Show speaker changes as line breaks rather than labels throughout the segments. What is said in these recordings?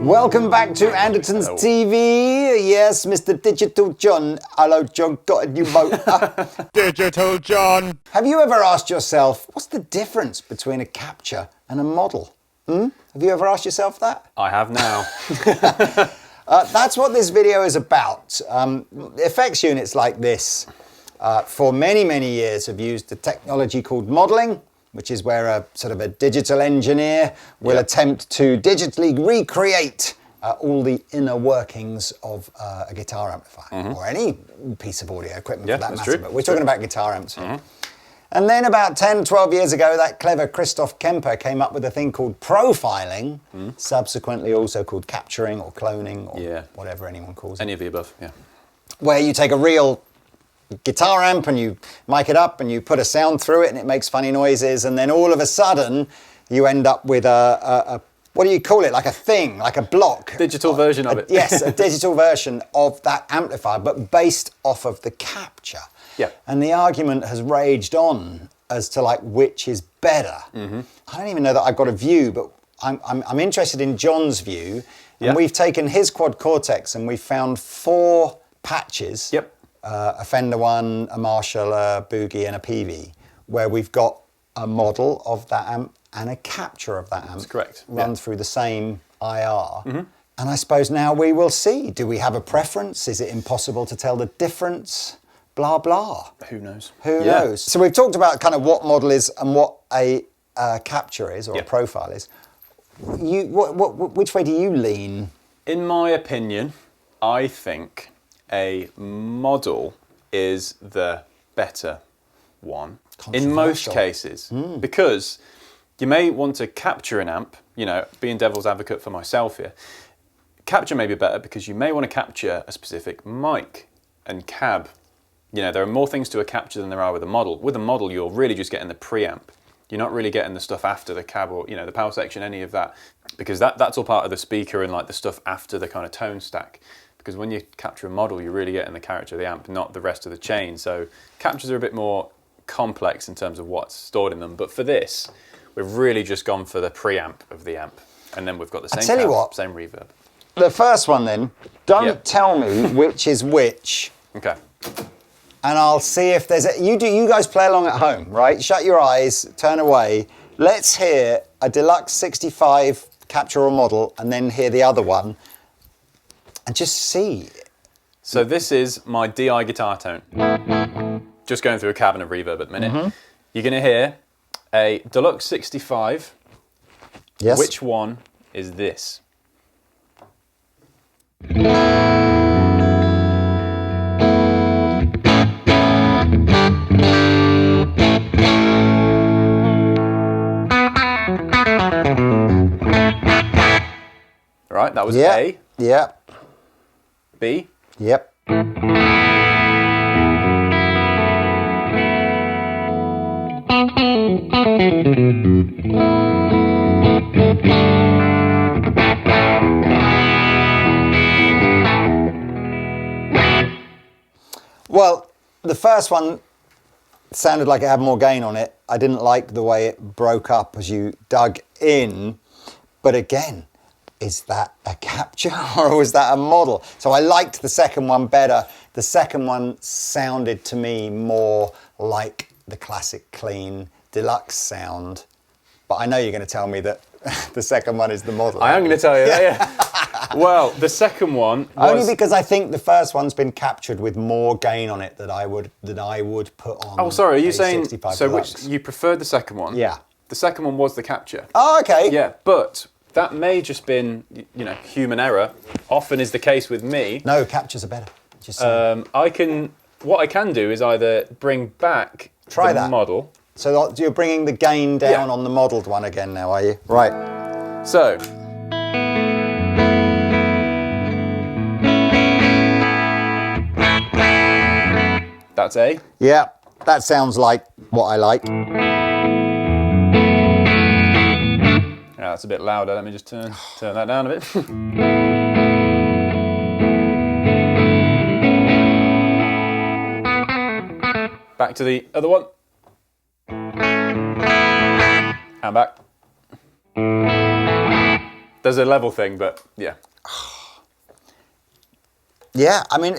Welcome back to Andertons TV. Yes, Mr. Digital John. Hello, John. Got a new motor.
Digital John.
Have you ever asked yourself, what's the difference between a capture and a model? Have you ever asked yourself that?
I have now.
That's what this video is about. Effects units like this, for many, many years, have used a technology called modeling, which is where a sort of a digital engineer will attempt to digitally recreate all the inner workings of a guitar amplifier or any piece of audio equipment for that matter. But we're talking about guitar amps here. And then about 10, 12 years ago, that clever Christoph Kemper came up with a thing called profiling, subsequently also called capturing or cloning or whatever anyone calls it.
Any of the above,
Where you take a real guitar amp and you mic it up and you put a sound through it and it makes funny noises, and then all of a sudden you end up with a what do you call it, like a thing, like a block.
Digital version of it.
Yes, a digital version of that amplifier, but based off of the capture.
Yeah.
And the argument has raged on as to like which is better. I don't even know that I've got a view, but I'm interested in John's view. And we've taken his quad Cortex and we've found 4 patches. A Fender one, a Marshall, a Boogie and a Peavey, where we've got a model of that amp and a capture of that amp.
That's correct.
Run through the same IR. And I suppose now we will see. Do we have a preference? Is it impossible to tell the difference? Blah, blah.
Who knows?
Who knows? So we've talked about kind of what model is and what a capture is or a profile is. Which way do you lean?
In my opinion, I think a model is the better one in most cases, because you may want to capture an amp, you know, being devil's advocate for myself here. Capture may be better because you may want to capture a specific mic and cab. You know, there are more things to a capture than there are with a model. With a model, you're really just getting the preamp. You're not really getting the stuff after the cab or, you know, the power section, any of that, because that's all part of the speaker and like the stuff after the kind of tone stack. Because when you capture a model, you're really getting the character of the amp, not the rest of the chain. So captures are a bit more complex in terms of what's stored in them. But for this, we've really just gone for the preamp of the amp. And then we've got the same cab, same reverb.
The first one then, don't tell me which is which.
Okay.
And I'll see if there's a... You guys play along at home, right? Shut your eyes, turn away. Let's hear a Deluxe 65 capture or model and then hear the other one. And just see.
So this is my DI guitar tone. Just going through a cab and a reverb at the minute. You're going to hear a Deluxe 65.
Yes.
Which one is this? Right, that was A.
Yep.
B.
Yep. Well, the first one sounded like it had more gain on it. I didn't like the way it broke up as you dug in. But again, is that a capture or was that a model? So I liked the second one better. The second one sounded to me more like the classic clean Deluxe sound. But I know you're going to tell me that the second one is the model.
I am going to tell you that, yeah. Well, the second one was...
Only because I think the first one's been captured with more gain on it that I would put on.
Oh, sorry, are you saying...
65
so
Deluxe.
you preferred the second one?
Yeah.
The second one was the capture.
Oh, okay.
Yeah, but that may just been, you know, human error. Often is the case with me.
No, captures are better. Just
what I can do is either bring back the model.
So you're bringing the gain down on the modelled one again now, are you? Right.
So. That's A.
Yeah, that sounds like what I like.
Yeah, that's a bit louder. Let me just turn that down a bit. Back to the other one. Hand back. There's a level thing, but yeah.
Yeah, I mean,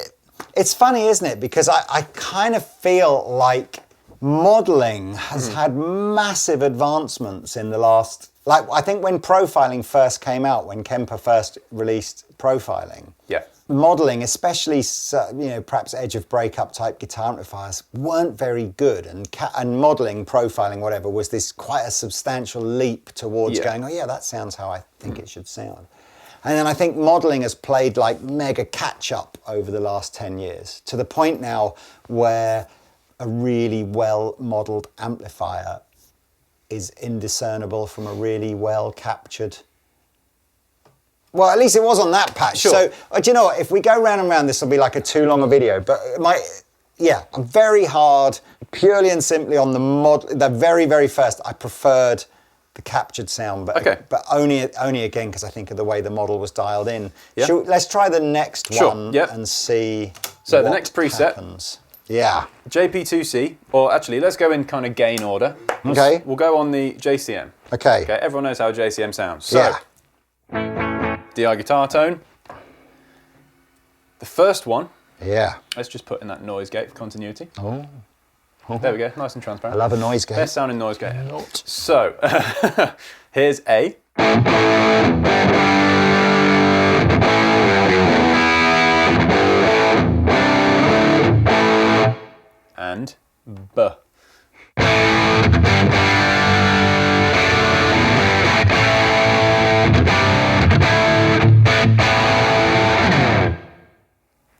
it's funny, isn't it? Because I kind of feel like modeling has had massive advancements in the last, like, I think when profiling first came out, when Kemper first released profiling,
Yeah.
modeling, especially, you know, perhaps edge of breakup type guitar amplifiers, weren't very good, and modeling, profiling, whatever, was this quite a substantial leap towards going, oh yeah, that sounds how I think it should sound. And then I think modeling has played like mega catch up over the last 10 years, to the point now where a really well modeled amplifier is indiscernible from a really well captured. Well, at least it was on that patch.
Sure.
So, do you know what? If we go round and round, this will be like too long a video. But very hard, purely and simply on the very, very first, I preferred the captured sound, but only again because I think of the way the model was dialed in.
Yeah.
Let's try the next one and see.
So
what
the next preset.
happens. Yeah.
JP2C, or actually, let's go in kind of gain order.
Okay.
We'll go on the JCM.
Okay.
Okay. Everyone knows how a JCM sounds. So, DI guitar tone. The first one.
Yeah.
Let's just put in that noise gate for continuity.
Oh.
There we go, nice and transparent.
I love a noise gate.
Best sounding noise gate. So, here's A. And B.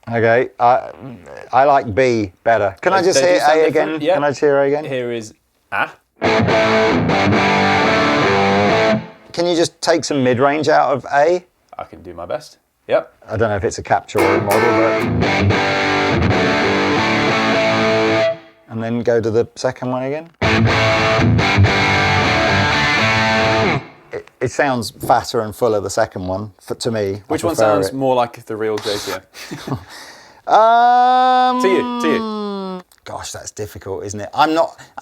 Okay, I like B better. Can I just
They
hear
do sound
A
different.
again?
Yeah.
Can I just hear A again?
Here is A.
Can you just take some mid-range out of A?
I can do my best. Yep.
I don't know if it's a capture or a model, but... And then go to the second one again. It sounds fatter and fuller, the second one, to me.
Which one sounds more like the real JCM? To you.
Gosh, that's difficult, isn't it? I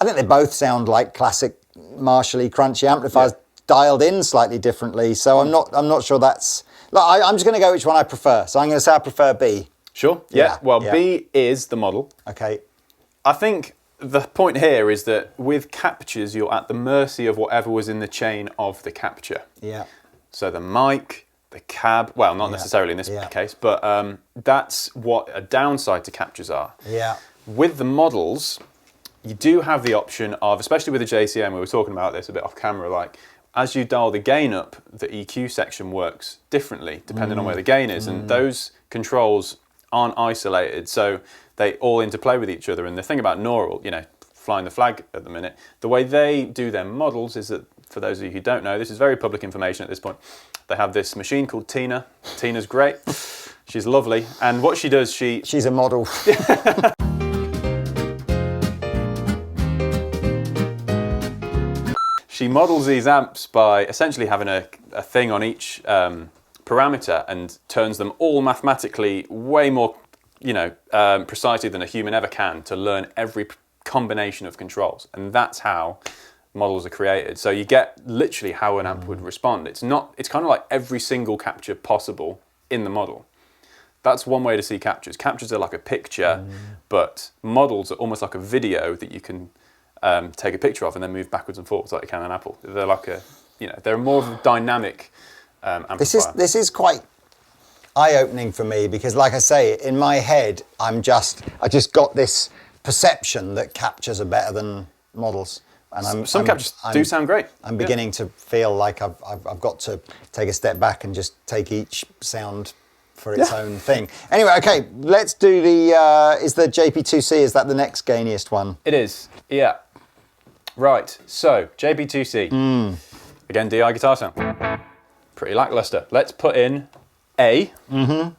think they both sound like classic Marshall-y crunchy amplifiers, dialed in slightly differently. So I'm not sure that's. Look, I'm just going to go which one I prefer. So I'm going to say I prefer B.
Sure. Yeah. Well, B is the model.
Okay.
I think the point here is that with captures, you're at the mercy of whatever was in the chain of the capture.
Yeah.
So the mic, the cab, well, not necessarily in this case, but that's what a downside to captures are.
Yeah.
With the models, you do have the option of, especially with the JCM, we were talking about this a bit off camera, like as you dial the gain up, the EQ section works differently depending on where the gain is, and those controls aren't isolated, so they all interplay with each other. And the thing about Neural, you know, flying the flag at the minute, the way they do their models is that, for those of you who don't know, this is very public information at this point, they have this machine called Tina. Tina's great. She's lovely. And what she does, she's
a model.
She models these amps by essentially having a thing on each parameter and turns them all mathematically way more, you know, precisely than a human ever can to learn every combination of controls. And that's how models are created. So you get literally how an amp would respond. It's kind of like every single capture possible in the model. That's one way to see captures. Captures are like a picture, but models are almost like a video that you can take a picture of and then move backwards and forwards like you can an Apple. They're like they're more of a dynamic amplifier.
This is quite eye-opening for me because, like I say, in my head, I just got this perception that captures are better than models. And
some captures do sound great.
I'm beginning to feel like I've got to take a step back and just take each sound for its own thing. Anyway, okay, let's do is the JP2C, is that the next gainiest one?
It is, yeah. Right, so JP2C. Again, DI guitar sound. Pretty lackluster. Let's put in A. Playing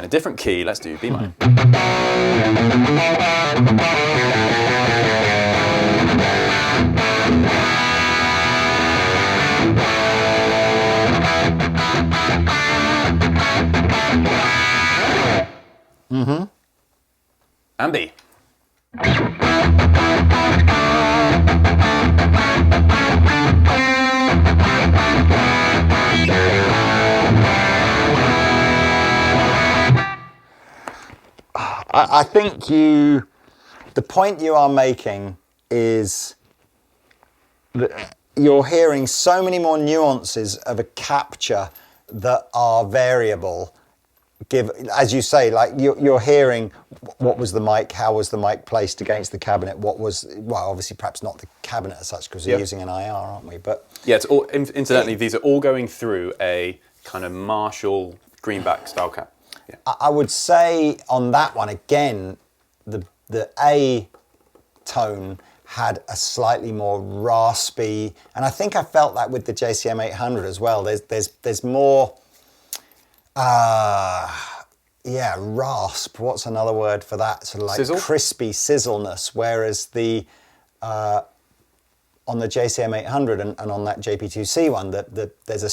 a different key, let's do B minor. And B.
I think the point you are making is that you're hearing so many more nuances of a capture that are variable. As you say, like you're hearing what was the mic, how was the mic placed against the cabinet, obviously perhaps not the cabinet as such because we're using an IR, aren't we? But
yeah, it's all, incidentally, these are all going through a kind of Marshall greenback style cap. Yeah.
I would say on that one, again, the A tone had a slightly more raspy, and I think I felt that with the JCM 800 as well. There's more, rasp. What's another word for that? Sort of like
Sizzle?
crispy sizzleness. Whereas on the JCM 800 and on that JP2C one, there's a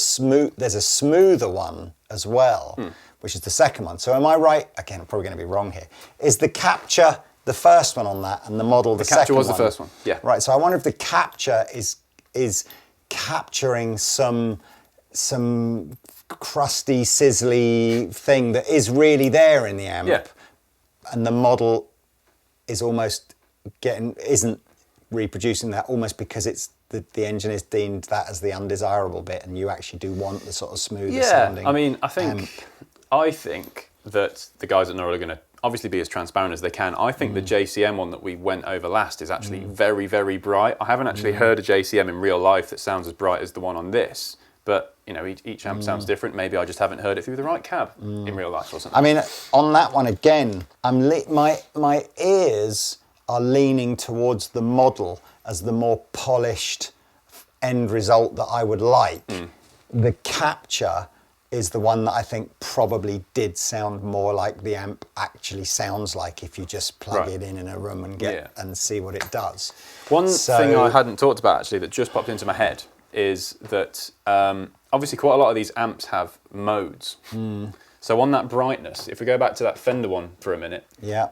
smoother one as well, which is the second one. So am I right? Again, I'm probably going to be wrong here. Is the capture the first one on that and the model the second one?
The capture was the first one, yeah.
Right, so I wonder if the capture is capturing some crusty, sizzly thing that is really there in the amp.
Yeah.
And the model is almost isn't reproducing that, almost because it's the engine has deemed that as the undesirable bit, and you actually do want the sort of smoother sounding.
I mean, I think that the guys at Nora are going to obviously be as transparent as they can. I think the JCM one that we went over last is actually very, very bright. I haven't actually heard a JCM in real life that sounds as bright as the one on this, but you know, each amp sounds different. Maybe I just haven't heard it through the right cab in real life or something.
I mean, on that one again, my ears are leaning towards the model as the more polished end result that I would like. The capture is the one that I think probably did sound more like the amp actually sounds like if you just plug it in a room and and see what it does.
One thing I hadn't talked about actually that just popped into my head is that obviously quite a lot of these amps have modes. So on that brightness, if we go back to that Fender one for a minute,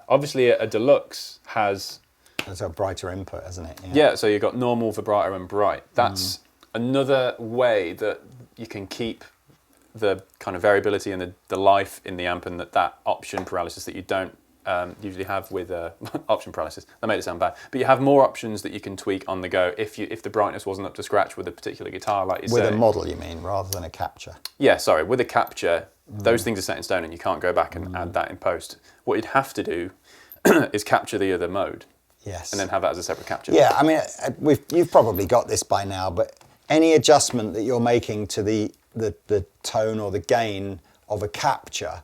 obviously a Deluxe has...
There's a brighter input, hasn't it?
Yeah, so you've got normal, vibrato and bright. That's another way that you can keep the kind of variability and the life in the amp, and that option paralysis that you don't usually have with option paralysis. That made it sound bad. But you have more options that you can tweak on the go if the brightness wasn't up to scratch with a particular guitar, like you say.
With a model, you mean, rather than a capture?
Yeah, sorry. With a capture, those things are set in stone and you can't go back and add that in post. What you'd have to do is capture the other mode.
Yes.
And then have that as a separate capture.
Yeah, I mean, you've probably got this by now, but any adjustment that you're making to the tone or the gain of a capture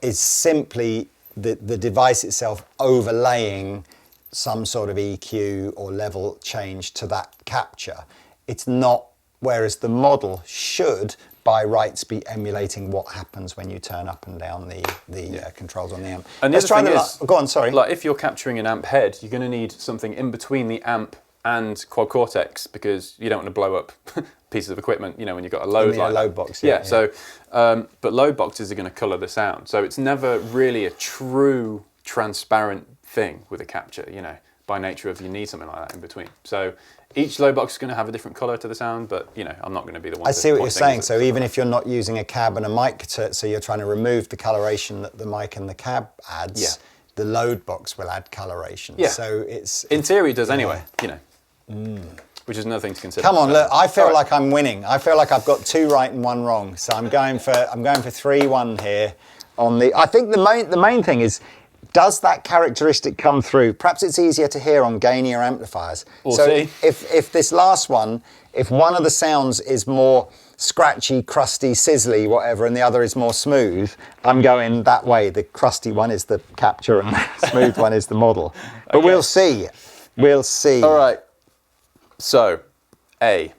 is simply the device itself overlaying some sort of EQ or level change to that capture. It's not, whereas the model should, by rights, be emulating what happens when you turn up and down the controls on the amp.
And the other thing is,
go on, sorry.
Like if you're capturing an amp head, you're going to need something in between the amp and quad Cortex, because you don't want to blow up pieces of equipment, you know, when you've got a load like
a load box.
So, but load boxes are going to colour the sound. So it's never really a true transparent thing with a capture, you know, by nature of you need something like that in between. So each load box is going to have a different colour to the sound, but, you know, I'm not going to be the one
I see what you're saying. So even if you're not using a cab and a mic, so you're trying to remove the coloration that the mic and the cab adds, the load box will add coloration.
Yeah.
So it's...
In theory, it does anyway, you know. Which is another thing to consider.
Come on, look, I feel like I'm winning. I feel like I've got 2 right and 1 wrong. So I'm going for 3-1 here on the... I think the main thing is, does that characteristic come through? Perhaps it's easier to hear on gainier amplifiers.
We'll see.
If this last one, if one of the sounds is more scratchy, crusty, sizzly, whatever, and the other is more smooth, I'm going that way. The crusty one is the capture and the smooth one is the model. But we'll see. We'll see.
All right. So, A.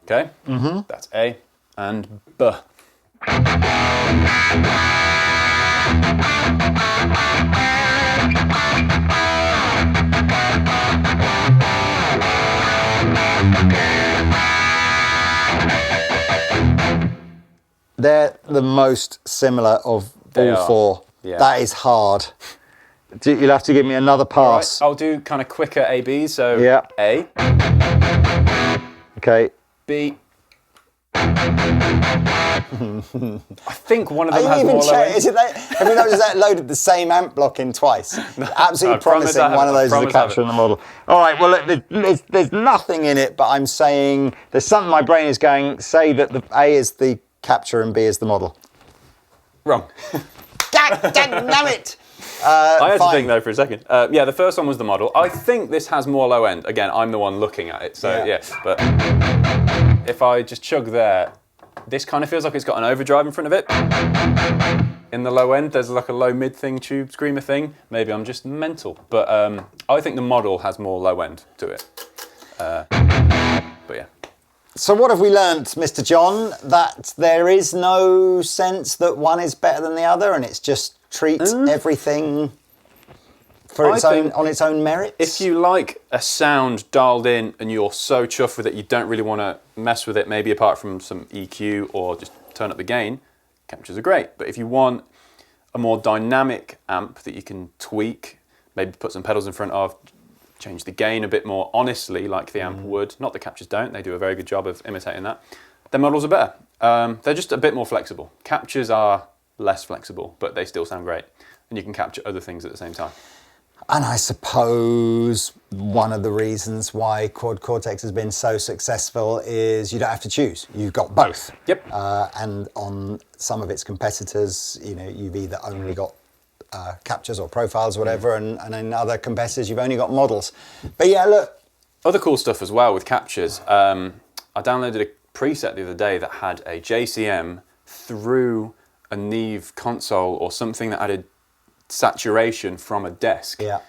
Okay? That's A. And B.
They're the most similar of
They
all
are.
four.
Yeah.
That is hard. You'll have to give me another
All right,
pass.
I'll do kind of quicker ABs. So
Yeah.
A,
Okay.
B. I think one of them
Are
has
you even
more low end.
is it that, have you noticed that loaded the same amp block in twice? Absolutely
I promise
promising
I haven't.
one of
I
those is a
promise I
capture in the model. All right, well, look, there's nothing in it, but I'm saying there's something my brain is going, say that the A is the capture and B is the model.
Wrong.
God damn it!
I had
fine.
to think though for a second. Yeah, the first one was the model. I think this has more low end. Again, I'm the one looking at it, so yeah. But if I just chug there, this kind of feels like it's got an overdrive in front of it. In the low end, there's like a low mid thing, tube screamer thing. Maybe I'm just mental, but I think the model has more low end to it. But yeah.
So what have we learnt, Mr. John? That there is no sense that one is better than the other, and it's just treat everything for on its own merits?
If you like a sound dialed in and you're so chuffed with it, you don't really want to mess with it, maybe apart from some EQ or just turn up the gain, captures are great. But if you want a more dynamic amp that you can tweak, maybe put some pedals in front of, change the gain a bit more honestly, like the amp would. Not the captures don't, they do a very good job of imitating that. Their models are better. They're just a bit more flexible. Captures are less flexible, but they still sound great. And you can capture other things at the same time.
And I suppose one of the reasons why Quad Cortex has been so successful is you don't have to choose. You've got both.
Yep.
And on some of its competitors, you know, you've either only got captures or profiles or whatever, and in other competitors you've only got models. But yeah, look.
Other cool stuff as well with captures. I downloaded a preset the other day that had a JCM through a Neve console or something that added saturation from a desk.
Yeah.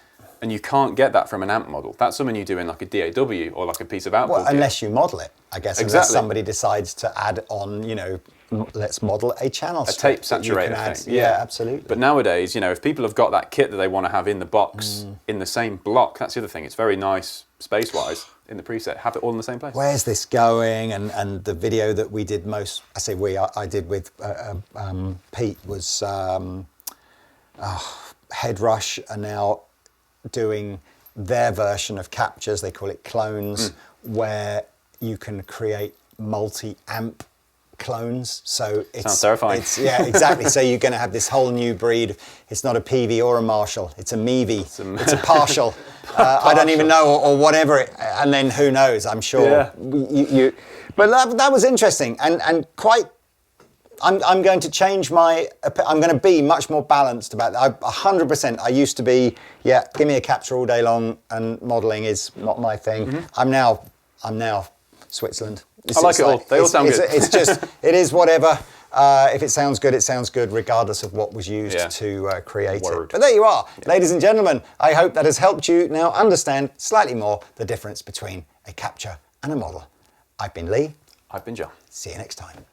And you can't get that from an amp model. That's something you do in like a DAW or like a piece of output.
Well, unless you model it, I guess.
Exactly.
Unless somebody decides to add on, you know, let's model a channel
a
strip
tape
that you can
saturator
add.
thing.
Yeah, absolutely.
But nowadays, you know, if people have got that kit that they want to have in the box, in the same block, that's the other thing. It's very nice space-wise in the preset. Have it all in the same place.
Where's this going? And the video that we did I did with Pete was Head Rush are now doing their version of captures. They call it clones, where you can create multi-amp clones. So it's
Sounds terrifying.
Yeah, exactly. So you're going to have this whole new breed. It's not a Peavey or a Marshall. It's a Meavey. It's a partial. I don't even know, or whatever. And then who knows? I'm sure.
Yeah.
But that was interesting and quite. I'm going to change I'm going to be much more balanced about that. 100%. I used to be, give me a capture all day long, and modelling is not my thing. I'm now Switzerland.
I like it all. They all sound good.
It's just, it is whatever. If it sounds good, it sounds good, regardless of what was used to create it. But there you are. Ladies and gentlemen, I hope that has helped you now understand slightly more the difference between a capture and a model. I've been Lee.
I've been John.
See you next time.